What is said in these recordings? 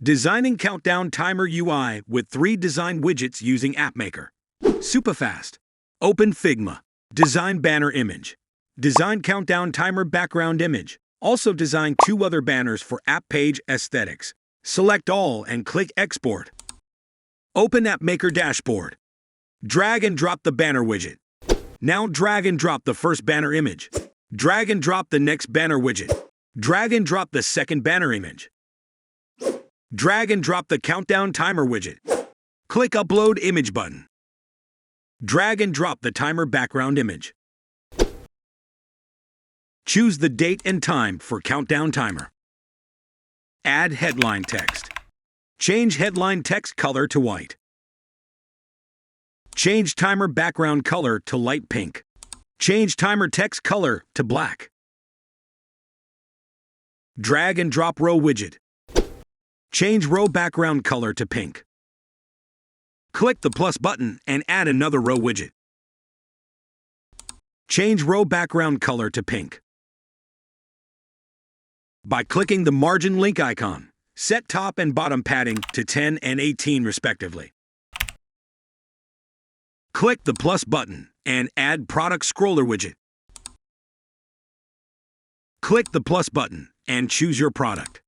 Designing countdown timer UI with 3 design widgets using Appmaker. Super fast. Open Figma. Design banner image. Design countdown timer background image. Also design 2 other banners for app page aesthetics. Select all and click Export. Open Appmaker dashboard. Drag and drop the banner widget. Now drag and drop the first banner image. Drag and drop the next banner widget. Drag and drop the second banner image. Drag and drop the countdown timer widget. Click Upload Image button. Drag and drop the timer background image. Choose the date and time for countdown timer. Add headline text. Change headline text color to white. Change timer background color to light pink. Change timer text color to black. Drag and drop row widget. Change row background color to pink. Click the plus button and add another row widget. Change row background color to pink. By clicking the margin link icon, set top and bottom padding to 10 and 18 respectively. Click the plus button and add product scroller widget. Click the plus button and choose your product.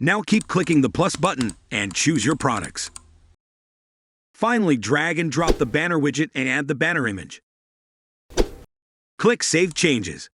Now keep clicking the plus button and choose your products. Finally, drag and drop the banner widget and add the banner image. Click Save Changes.